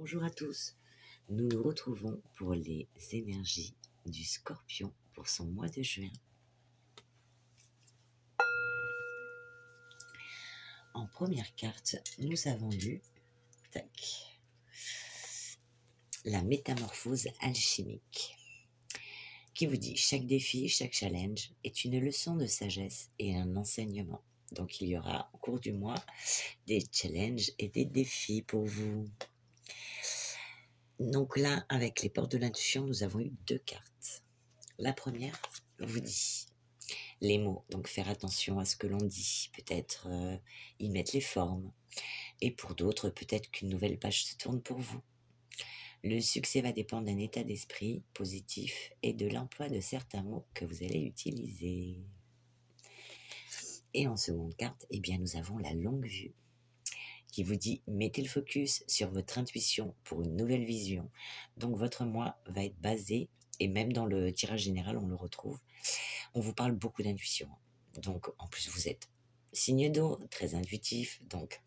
Bonjour à tous, nous nous retrouvons pour les énergies du Scorpion pour son mois de juin. En première carte, nous avons lu la métamorphose alchimique qui vous dit chaque défi, chaque challenge est une leçon de sagesse et un enseignement. Donc il y aura au cours du mois des challenges et des défis pour vous. Donc là, avec les portes de l'intuition, nous avons eu 2 cartes. La première vous dit les mots, donc faire attention à ce que l'on dit, peut-être y mettre les formes. Et pour d'autres, peut-être qu'une nouvelle page se tourne pour vous. Le succès va dépendre d'un état d'esprit positif et de l'emploi de certains mots que vous allez utiliser. Et en seconde carte, eh bien, nous avons la longue vue qui vous dit mettez le focus sur votre intuition pour une nouvelle vision. Donc votre mois va être basé, et même dans le tirage général on le retrouve, on vous parle beaucoup d'intuition. Donc en plus vous êtes signe d'eau, très intuitif. Donc,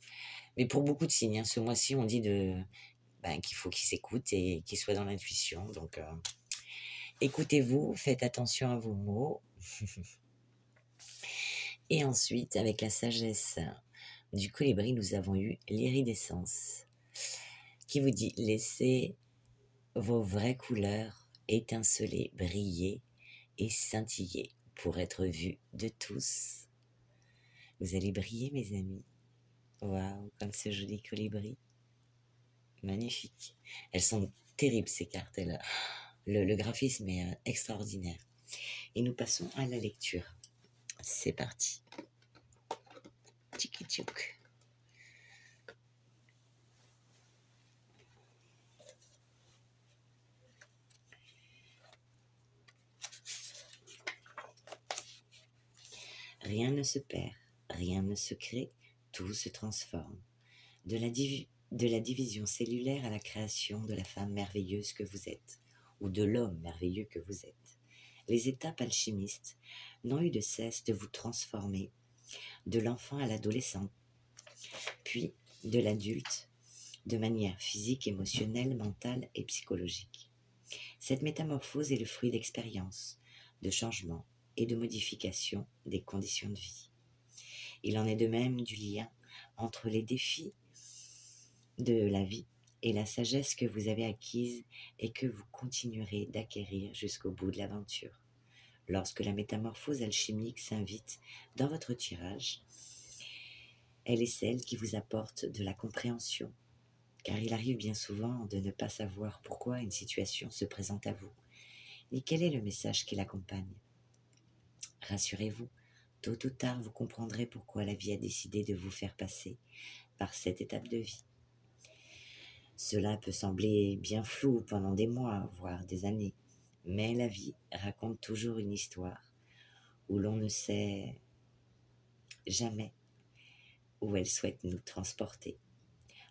mais pour beaucoup de signes, ce mois-ci on dit qu'il faut qu'ils s'écoutent et qu'ils soient dans l'intuition. Donc écoutez-vous, faites attention à vos mots. Et ensuite, avec la sagesse du colibri, nous avons eu l'iridescence qui vous dit laissez vos vraies couleurs étinceler, briller et scintiller pour être vus de tous. Vous allez briller, mes amis. Waouh, comme ce joli colibri. Magnifique. Elles sont terribles, ces cartes. Le graphisme est extraordinaire. Et nous passons à la lecture. C'est parti. Tchiki tchouk. Rien ne se perd, rien ne se crée, tout se transforme. De la division cellulaire à la création de la femme merveilleuse que vous êtes, ou de l'homme merveilleux que vous êtes. Les étapes alchimistes n'ont eu de cesse de vous transformer, de l'enfant à l'adolescent, puis de l'adulte, de manière physique, émotionnelle, mentale et psychologique. Cette métamorphose est le fruit d'expériences, de changements et de modifications des conditions de vie. Il en est de même du lien entre les défis de la vie et la sagesse que vous avez acquise et que vous continuerez d'acquérir jusqu'au bout de l'aventure. Lorsque la métamorphose alchimique s'invite dans votre tirage, elle est celle qui vous apporte de la compréhension, car il arrive bien souvent de ne pas savoir pourquoi une situation se présente à vous, ni quel est le message qui l'accompagne. Rassurez-vous, tôt ou tard vous comprendrez pourquoi la vie a décidé de vous faire passer par cette étape de vie. Cela peut sembler bien flou pendant des mois, voire des années, mais la vie raconte toujours une histoire où l'on ne sait jamais où elle souhaite nous transporter.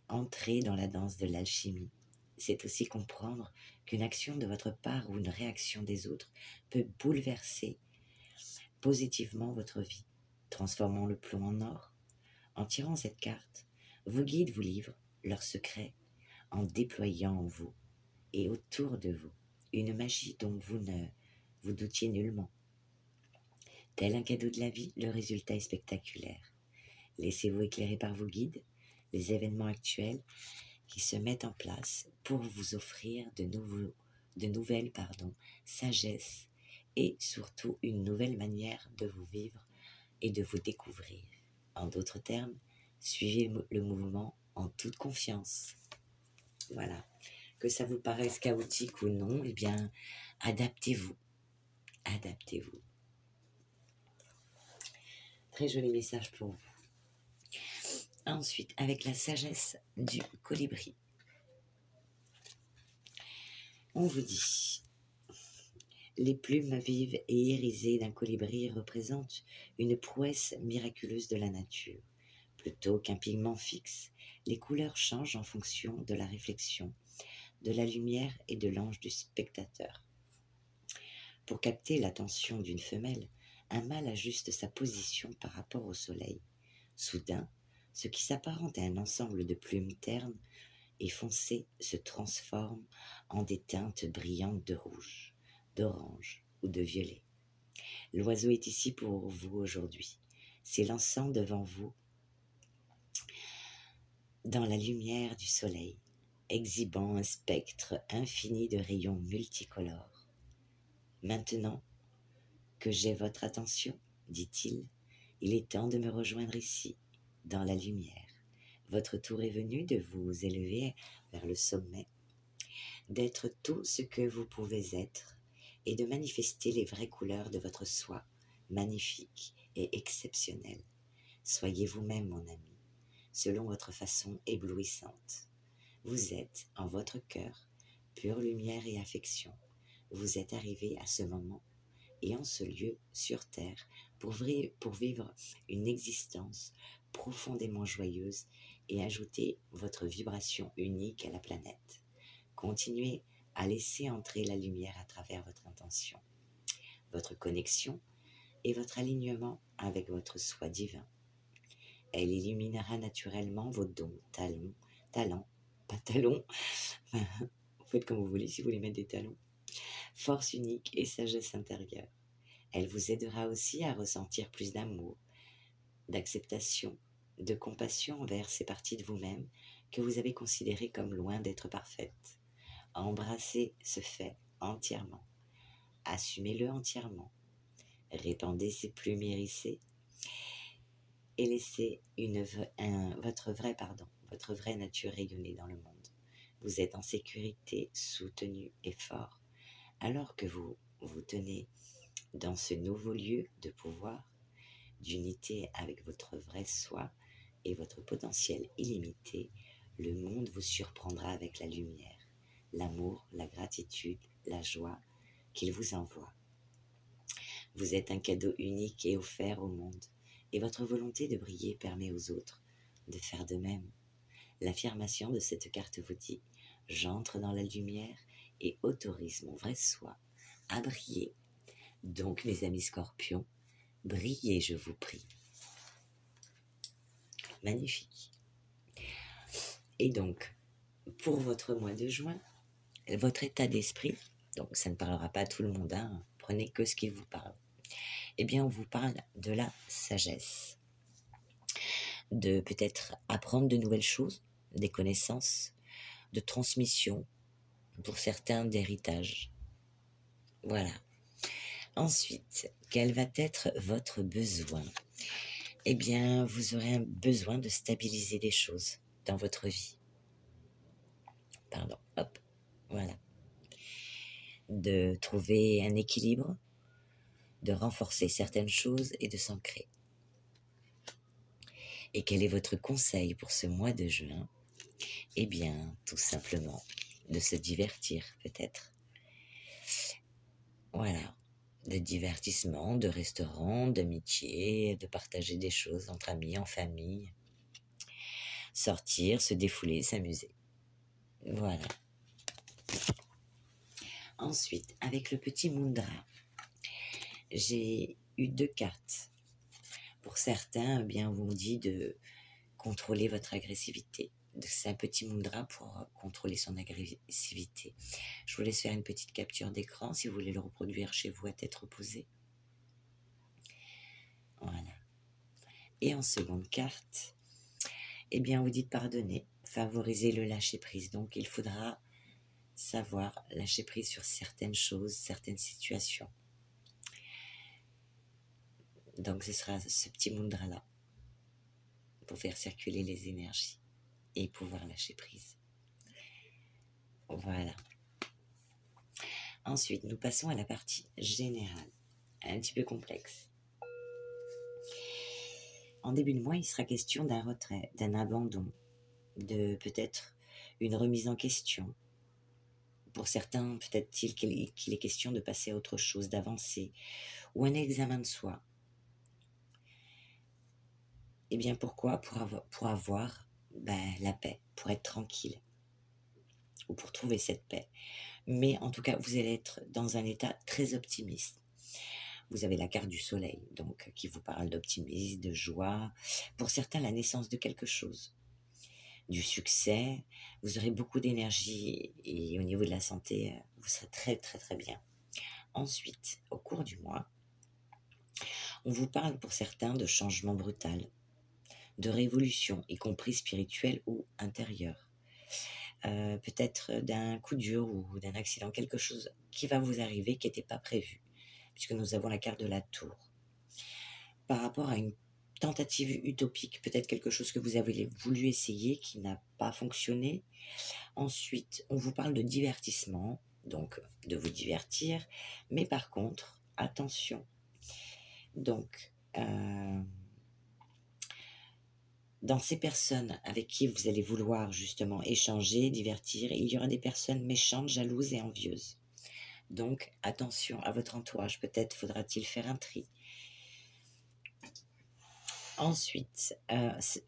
Entrer dans la danse de l'alchimie, c'est aussi comprendre qu'une action de votre part ou une réaction des autres peut bouleverser positivement votre vie, transformant le plomb en or. En tirant cette carte, vos guides vous livrent leurs secrets en déployant en vous et autour de vous une magie dont vous ne vous doutiez nullement. Tel un cadeau de la vie, le résultat est spectaculaire. Laissez-vous éclairer par vos guides, les événements actuels qui se mettent en place pour vous offrir de nouvelles sagesse et surtout une nouvelle manière de vous vivre et de vous découvrir. En d'autres termes, suivez le mouvement en toute confiance. Voilà. Que ça vous paraisse chaotique ou non, eh bien, adaptez-vous. Adaptez-vous. Très joli message pour vous. Ensuite, avec la sagesse du colibri, on vous dit les plumes vives et irisées d'un colibri représentent une prouesse miraculeuse de la nature. Plutôt qu'un pigment fixe, les couleurs changent en fonction de la réflexion, de la lumière et de l'ange du spectateur. Pour capter l'attention d'une femelle, un mâle ajuste sa position par rapport au soleil. Soudain, ce qui s'apparente à un ensemble de plumes ternes et foncé se transforment en des teintes brillantes de rouge, d'orange ou de violet. L'oiseau est ici pour vous aujourd'hui, s'élançant devant vous dans la lumière du soleil, exhibant un spectre infini de rayons multicolores. Maintenant que j'ai votre attention, dit-il, il est temps de me rejoindre ici, dans la lumière. Votre tour est venu de vous élever vers le sommet, d'être tout ce que vous pouvez être et de manifester les vraies couleurs de votre soi, magnifique et exceptionnelle. Soyez vous-même, mon ami, selon votre façon éblouissante. Vous êtes, en votre cœur, pure lumière et affection. Vous êtes arrivé à ce moment et en ce lieu sur terre pour vivre une existence profondément joyeuse et ajouter votre vibration unique à la planète. Continuez à laisser entrer la lumière à travers votre intention, votre connexion et votre alignement avec votre soi divin. Elle illuminera naturellement vos dons, talents, pas talons, vous faites comme vous voulez si vous voulez mettre des talons, force unique et sagesse intérieure. Elle vous aidera aussi à ressentir plus d'amour, d'acceptation, de compassion envers ces parties de vous-même que vous avez considérées comme loin d'être parfaites. Embrassez ce fait entièrement. Assumez-le entièrement. Répandez ces plumes hérissées et laissez votre vraie nature rayonner dans le monde. Vous êtes en sécurité, soutenu et fort, alors que vous vous tenez dans ce nouveau lieu de pouvoir, d'unité avec votre vrai soi et votre potentiel illimité. Le monde vous surprendra avec la lumière, l'amour, la gratitude, la joie qu'il vous envoie. Vous êtes un cadeau unique et offert au monde, et votre volonté de briller permet aux autres de faire de même. L'affirmation de cette carte vous dit « J'entre dans la lumière et autorise mon vrai soi à briller. » Donc, mes amis scorpions, brillez, je vous prie. Magnifique. Et donc, pour votre mois de juin, votre état d'esprit, donc ça ne parlera pas à tout le monde, hein, prenez que ce qui vous parle. Eh bien, on vous parle de la sagesse, de peut-être apprendre de nouvelles choses, des connaissances, de transmission, pour certains d'héritage. Voilà. Ensuite, quel va être votre besoin? Eh bien, vous aurez un besoin de stabiliser des choses dans votre vie. Pardon, hop, voilà. De trouver un équilibre, de renforcer certaines choses et de s'ancrer. Et quel est votre conseil pour ce mois de juin? Eh bien, tout simplement, de se divertir peut-être. Voilà, de divertissement, de restaurant, d'amitié, de partager des choses entre amis, en famille. Sortir, se défouler, s'amuser. Voilà. Ensuite, avec le petit Mudra, j'ai eu 2 cartes. Pour certains, eh bien, on vous dit de contrôler votre agressivité. C'est un petit Mudra pour contrôler son agressivité. Je vous laisse faire une petite capture d'écran si vous voulez le reproduire chez vous à tête reposée. Voilà. Et en seconde carte, eh bien, on vous dit de pardonner, favoriser le lâcher-prise. Donc, il faudra savoir lâcher prise sur certaines choses, certaines situations. Donc, ce sera ce petit mudra-là pour faire circuler les énergies et pouvoir lâcher prise. Voilà. Ensuite, nous passons à la partie générale, un petit peu complexe. En début de mois, il sera question d'un retrait, d'un abandon, de peut-être une remise en question. Pour certains, peut-être qu'il est question de passer à autre chose, d'avancer, ou un examen de soi. Eh bien, pourquoi? Pour avoir la paix, pour être tranquille, ou pour trouver cette paix. Mais en tout cas, vous allez être dans un état très optimiste. Vous avez la carte du soleil, donc qui vous parle d'optimisme, de joie. Pour certains, la naissance de quelque chose. du succès, vous aurez beaucoup d'énergie et au niveau de la santé, vous serez très très très bien. Ensuite, au cours du mois, on vous parle pour certains de changement brutal, de révolution, y compris spirituelle ou intérieure. Peut-être d'un coup dur ou d'un accident, quelque chose qui va vous arriver qui n'était pas prévu, puisque nous avons la carte de la tour. Par rapport à une tentative utopique, peut-être quelque chose que vous avez voulu essayer qui n'a pas fonctionné. Ensuite, on vous parle de divertissement, donc de vous divertir, mais par contre, attention. Donc, dans ces personnes avec qui vous allez vouloir justement échanger, divertir, il y aura des personnes méchantes, jalouses et envieuses. Donc, attention à votre entourage. Peut-être faudra-t-il faire un tri. Ensuite,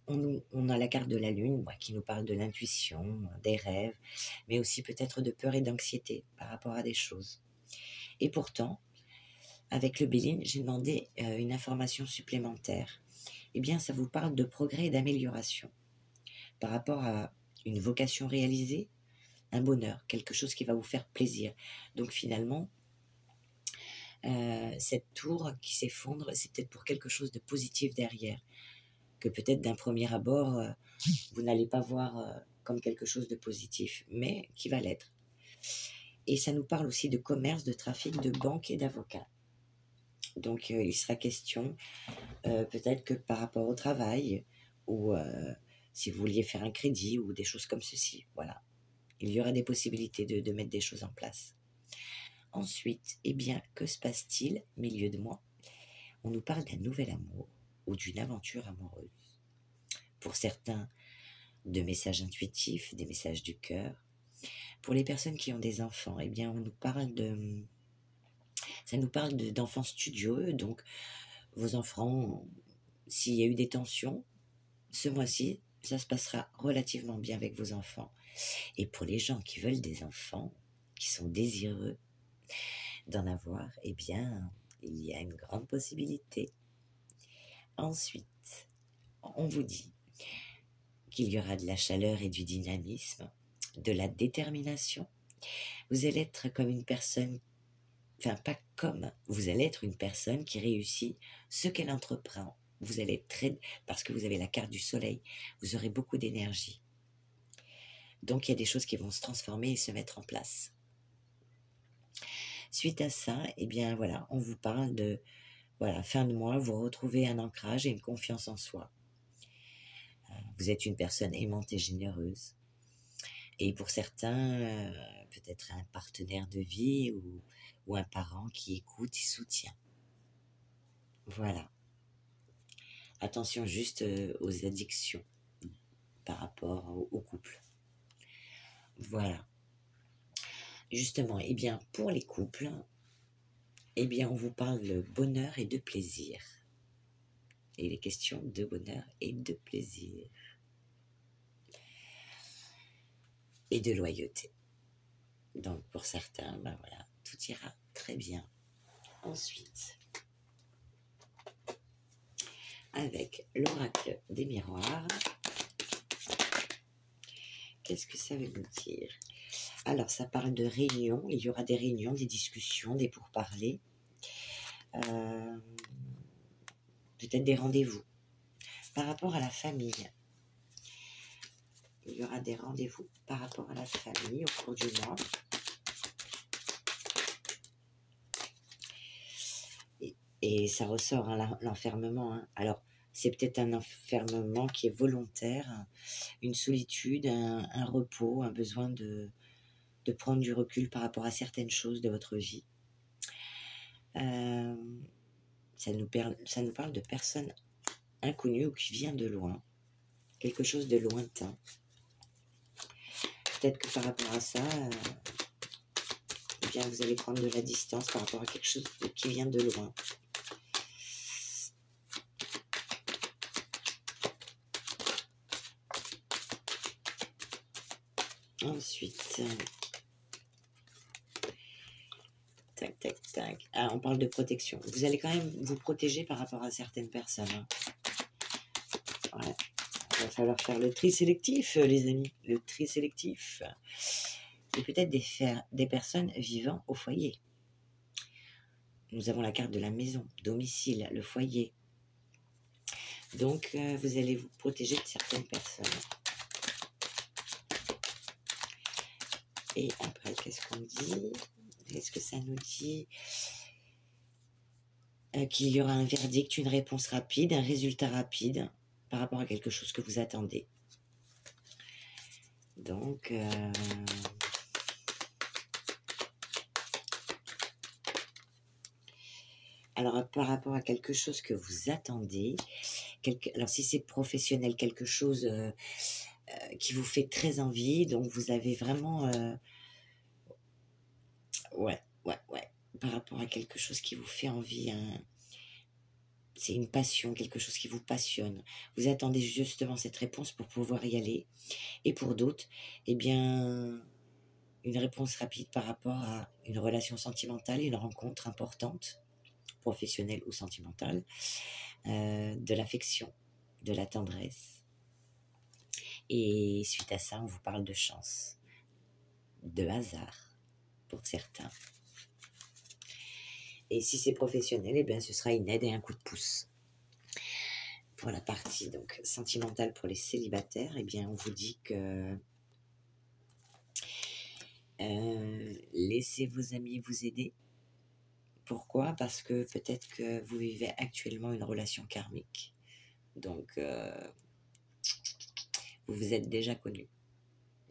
on a la carte de la lune qui nous parle de l'intuition, des rêves, mais aussi peut-être de peur et d'anxiété par rapport à des choses. Et pourtant, avec le Béline, j'ai demandé une information supplémentaire. Eh bien, ça vous parle de progrès et d'amélioration par rapport à une vocation réalisée, un bonheur, quelque chose qui va vous faire plaisir. Donc finalement, cette tour qui s'effondre, c'est peut-être pour quelque chose de positif derrière, que peut-être d'un premier abord, vous n'allez pas voir comme quelque chose de positif, mais qui va l'être. Et ça nous parle aussi de commerce, de trafic, de banque et d'avocats. Donc il sera question peut-être que par rapport au travail, ou si vous vouliez faire un crédit, ou des choses comme ceci, voilà. Il y aura des possibilités de mettre des choses en place. Ensuite, eh bien, que se passe-t-il au milieu de moi? On nous parle d'un nouvel amour ou d'une aventure amoureuse. Pour certains, de messages intuitifs, des messages du cœur. Pour les personnes qui ont des enfants, eh bien, ça nous parle d'enfants studieux. Donc, vos enfants, s'il y a eu des tensions, ce mois-ci, ça se passera relativement bien avec vos enfants. Et pour les gens qui veulent des enfants, qui sont désireux d'en avoir, eh bien, il y a une grande possibilité. Ensuite, on vous dit qu'il y aura de la chaleur et du dynamisme, de la détermination. Vous allez être comme une personne, enfin pas comme, vous allez être une personne qui réussit ce qu'elle entreprend. Vous allez être très, parce que vous avez la carte du soleil, vous aurez beaucoup d'énergie. Donc il y a des choses qui vont se transformer et se mettre en place. Suite à ça, eh bien voilà, on vous parle de, voilà, fin de mois, vous retrouvez un ancrage et une confiance en soi. Vous êtes une personne aimante et généreuse. Et pour certains, peut-être un partenaire de vie ou un parent qui écoute et soutient. Voilà. Attention juste aux addictions par rapport au couple. Voilà. Justement, eh bien, pour les couples, eh bien, on vous parle de bonheur et de plaisir. Et les questions de bonheur et de plaisir. Et de loyauté. Donc, pour certains, ben voilà, tout ira très bien. Ensuite, avec l'oracle des miroirs, qu'est-ce que ça veut nous dire? Alors, ça parle de réunions. Il y aura des réunions, des discussions, des pourparlers. Peut-être des rendez-vous. Par rapport à la famille, il y aura des rendez-vous par rapport à la famille au cours du mois. Et ça ressort, hein, l'enfermement. Hein. Alors, c'est peut-être un enfermement qui est volontaire, une solitude, un repos, un besoin de prendre du recul par rapport à certaines choses de votre vie. Ça nous parle de personnes inconnues ou qui viennent de loin, quelque chose de lointain. Peut-être que par rapport à ça, eh bien, vous allez prendre de la distance par rapport à quelque chose qui vient de loin. Ensuite, tac, tac, tac. Ah, on parle de protection. Vous allez quand même vous protéger par rapport à certaines personnes. Hein. Ouais. va falloir faire le tri sélectif, les amis. Le tri sélectif. Et peut-être des personnes vivant au foyer. Nous avons la carte de la maison, domicile, le foyer. Donc, vous allez vous protéger de certaines personnes. Et après, qu'est-ce qu'on dit? Est-ce que ça nous dit qu'il y aura un verdict, une réponse rapide, un résultat rapide par rapport à quelque chose que vous attendez? Donc, alors par rapport à quelque chose que vous attendez, alors si c'est professionnel, quelque chose qui vous fait très envie, donc vous avez vraiment... ouais, par rapport à quelque chose qui vous fait envie, c'est une passion, quelque chose qui vous passionne. Vous attendez justement cette réponse pour pouvoir y aller. Et pour d'autres, eh bien, une réponse rapide par rapport à une relation sentimentale, une rencontre importante, professionnelle ou sentimentale, de l'affection, de la tendresse. Et suite à ça, on vous parle de chance, de hasard pour certains. Et si c'est professionnel, eh bien, ce sera une aide et un coup de pouce. Pour la partie donc sentimentale pour les célibataires, eh bien, on vous dit que laissez vos amis vous aider. Pourquoi? Parce que peut-être que vous vivez actuellement une relation karmique. Donc, vous vous êtes déjà connus.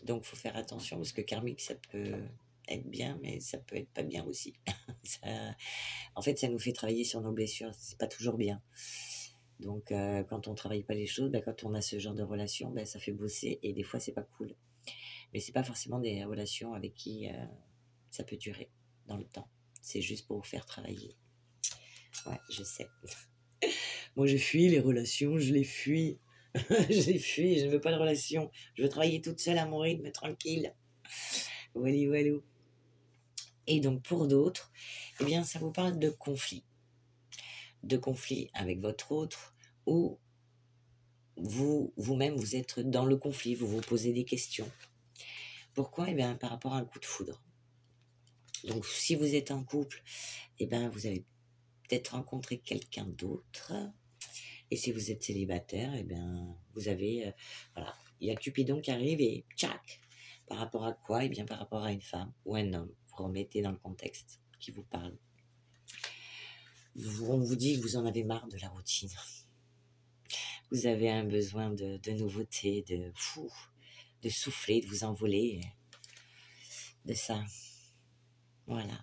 Donc, il faut faire attention parce que karmique, ça peut être bien, mais ça peut être pas bien aussi. En fait, ça nous fait travailler sur nos blessures. C'est pas toujours bien. Donc, quand on travaille pas les choses, quand on a ce genre de relation, ça fait bosser et des fois, c'est pas cool. Mais c'est pas forcément des relations avec qui ça peut durer dans le temps. C'est juste pour vous faire travailler. Ouais, je sais. Moi, je fuis les relations, je les fuis. Je les fuis, je ne veux pas de relation. Je veux travailler toute seule à mon rythme, tranquille. Walou, walou. Et donc, pour d'autres, eh bien, ça vous parle de conflits. De conflits avec votre autre, ou vous-même, vous êtes dans le conflit, vous vous posez des questions. Pourquoi? Eh bien, par rapport à un coup de foudre. Donc, si vous êtes en couple, eh bien, vous avez peut-être rencontré quelqu'un d'autre. Et si vous êtes célibataire, eh bien, vous avez... voilà, il y a Cupidon qui arrive et tchac. Par rapport à quoi? Eh bien, par rapport à une femme ou un homme. Vous remettez dans le contexte qui vous parle. On vous dit que vous en avez marre de la routine. Vous avez un besoin de nouveauté, de souffler, de vous envoler. De ça. Voilà.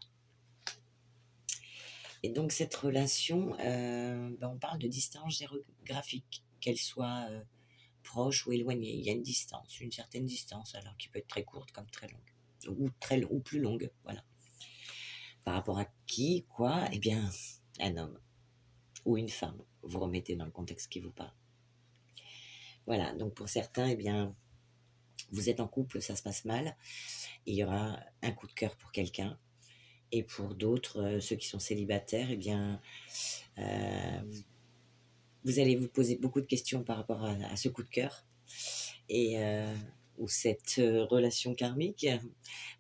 Et donc, cette relation, on parle de distance géographique, qu'elle soit proche ou éloignée. Il y a une distance, une certaine distance, alors qui peut être très courte comme très longue, ou plus longue, voilà. Par rapport à qui, quoi? Eh bien, un homme ou une femme. Vous remettez dans le contexte qui vous parle. Voilà, donc pour certains, eh bien, vous êtes en couple, ça se passe mal. Il y aura un coup de cœur pour quelqu'un. Et pour d'autres, ceux qui sont célibataires, eh bien, vous allez vous poser beaucoup de questions par rapport à ce coup de cœur ou cette relation karmique.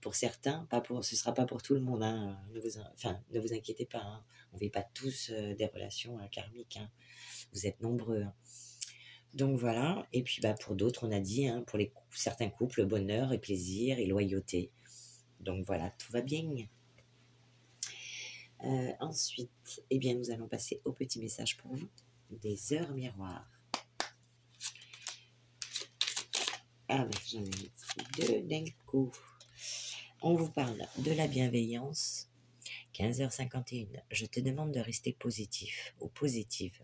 Pour certains, ce ne sera pas pour tout le monde. Hein. Ne vous inquiétez pas. Hein. On ne vit pas tous des relations karmiques. Hein. Vous êtes nombreux. Hein. Donc voilà. Et puis pour d'autres, on a dit, hein, pour certains couples, bonheur et plaisir et loyauté. Donc voilà, tout va bien. Ensuite, eh bien, nous allons passer au petit message pour vous, des heures miroirs. Ah j'en ai mis deux d'un coup. On vous parle de la bienveillance. 15h51. Je te demande de rester positif ou positive.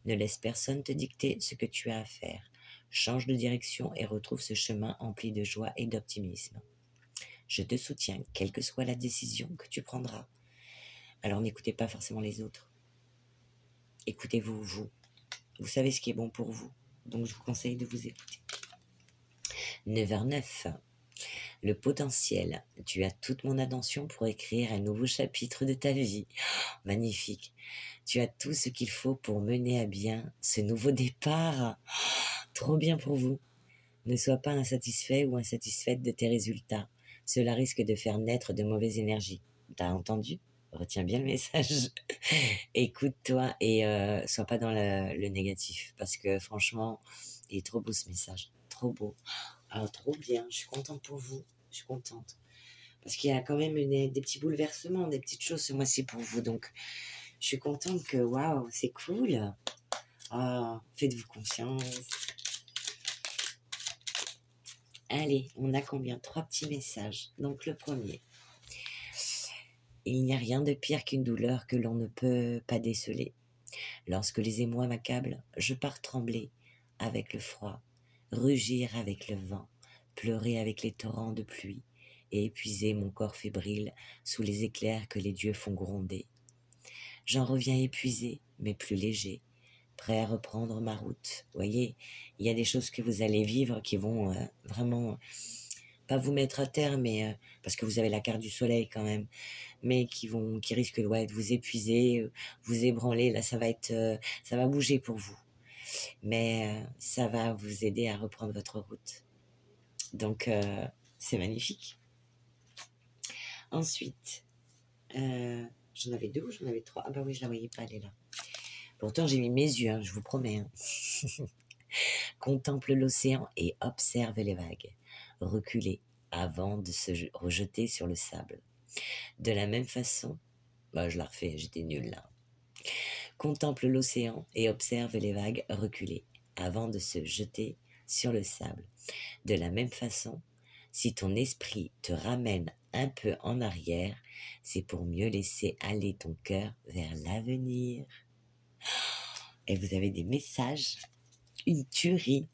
Ne laisse personne te dicter ce que tu as à faire. Change de direction et retrouve ce chemin empli de joie et d'optimisme. Je te soutiens, quelle que soit la décision que tu prendras. Alors n'écoutez pas forcément les autres. Écoutez-vous, vous. Vous savez ce qui est bon pour vous. Donc je vous conseille de vous écouter. 9h09. Le potentiel. Tu as toute mon attention pour écrire un nouveau chapitre de ta vie. Oh, magnifique. Tu as tout ce qu'il faut pour mener à bien ce nouveau départ. Trop bien pour vous. Ne sois pas insatisfait ou insatisfaite de tes résultats. Cela risque de faire naître de mauvaises énergies. T'as entendu? Retiens bien le message. Écoute-toi et sois pas dans le négatif. Parce que franchement, il est trop beau ce message. Trop beau. Alors, trop bien. Je suis contente pour vous. Je suis contente. Parce qu'il y a quand même des petits bouleversements, des petites choses ce mois-ci pour vous. Donc, je suis contente que, waouh, c'est cool. Oh, faites-vous confiance. Allez, on a combien? 3 petits messages. Donc, le premier. Il n'y a rien de pire qu'une douleur que l'on ne peut pas déceler. Lorsque les émois m'accablent, je pars trembler avec le froid, rugir avec le vent, pleurer avec les torrents de pluie, et épuiser mon corps fébrile sous les éclairs que les dieux font gronder. J'en reviens épuisé, mais plus léger, prêt à reprendre ma route. Vous voyez, il y a des choses que vous allez vivre qui vont vraiment pas vous mettre à terre, mais parce que vous avez la carte du soleil quand même, mais qui risquent de vous épuiser, vous ébranler. Là, ça va bouger pour vous, mais ça va vous aider à reprendre votre route. Donc, c'est magnifique. Ensuite, j'en avais 2 ou j'en avais 3? Ah bah oui, je la voyais pas, elle est là. Pourtant, j'ai mis mes yeux, hein, je vous promets. Hein. Contemple l'océan et observe les vagues. Reculer avant de se rejeter sur le sable. De la même façon, je la refais, j'étais nulle là. Contemple l'océan et observe les vagues reculer avant de se jeter sur le sable. De la même façon, si ton esprit te ramène un peu en arrière, c'est pour mieux laisser aller ton cœur vers l'avenir. Et vous avez des messages, une tuerie.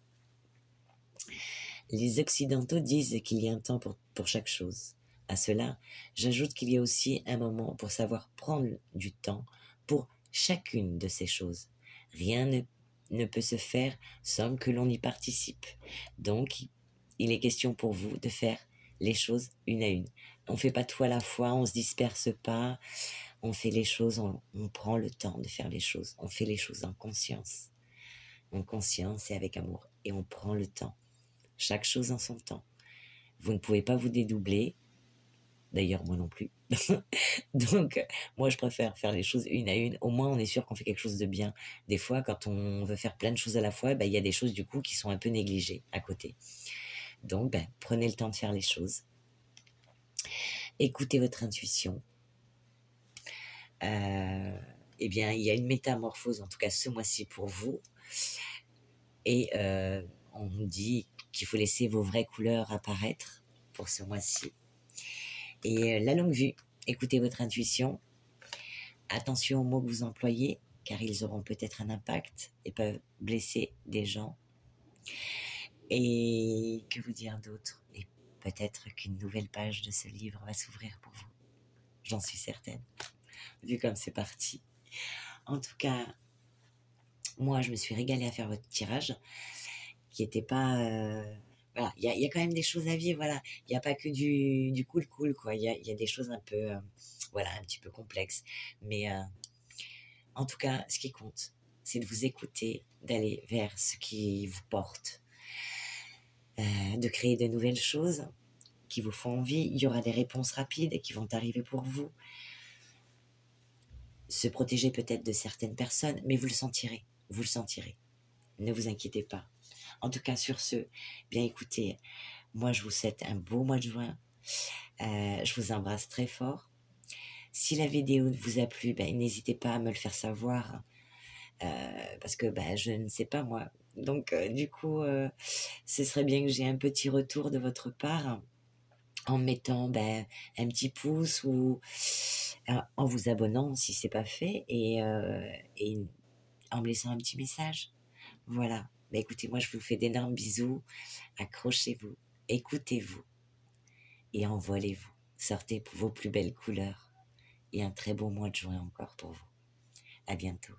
Les Occidentaux disent qu'il y a un temps pour chaque chose. À cela, j'ajoute qu'il y a aussi un moment pour savoir prendre du temps pour chacune de ces choses. Rien ne peut se faire sans que l'on y participe. Donc, il est question pour vous de faire les choses une à une. On ne fait pas tout à la fois, on ne se disperse pas, on fait les choses, on prend le temps de faire les choses. On fait les choses en conscience et avec amour. Et on prend le temps. Chaque chose en son temps. Vous ne pouvez pas vous dédoubler. D'ailleurs, moi non plus. Donc, moi, je préfère faire les choses une à une. Au moins, on est sûr qu'on fait quelque chose de bien. Des fois, quand on veut faire plein de choses à la fois, il y a des choses, du coup, qui sont un peu négligées à côté. Donc, prenez le temps de faire les choses. Écoutez votre intuition. Eh bien, il y a une métamorphose, en tout cas ce mois-ci pour vous. Et on nous dit qu'il faut laisser vos vraies couleurs apparaître pour ce mois-ci. Et la longue vue, écoutez votre intuition. Attention aux mots que vous employez, car ils auront peut-être un impact et peuvent blesser des gens. Et que vous dire d'autre? Et peut-être qu'une nouvelle page de ce livre va s'ouvrir pour vous. J'en suis certaine, vu comme c'est parti. En tout cas, moi, je me suis régalée à faire votre tirage, qui n'était pas... voilà, il y a quand même des choses à vivre, voilà. Il n'y a pas que du cool, quoi. Il y a des choses un peu, voilà, un petit peu complexes. Mais en tout cas, ce qui compte, c'est de vous écouter, d'aller vers ce qui vous porte, de créer de nouvelles choses qui vous font envie. Il y aura des réponses rapides qui vont arriver pour vous. Se protéger peut-être de certaines personnes, mais vous le sentirez. Vous le sentirez. Ne vous inquiétez pas. En tout cas, sur ce, bien écoutez, moi je vous souhaite un beau mois de juin. Je vous embrasse très fort. Si la vidéo vous a plu, n'hésitez pas à me le faire savoir. Parce que je ne sais pas moi. Donc du coup, ce serait bien que j'ai un petit retour de votre part en mettant un petit pouce ou en vous abonnant si c'est pas fait et en me laissant un petit message. Voilà. Écoutez, moi je vous fais d'énormes bisous. Accrochez-vous, écoutez-vous et envolez-vous. Sortez vos plus belles couleurs et un très beau mois de juin encore pour vous. À bientôt.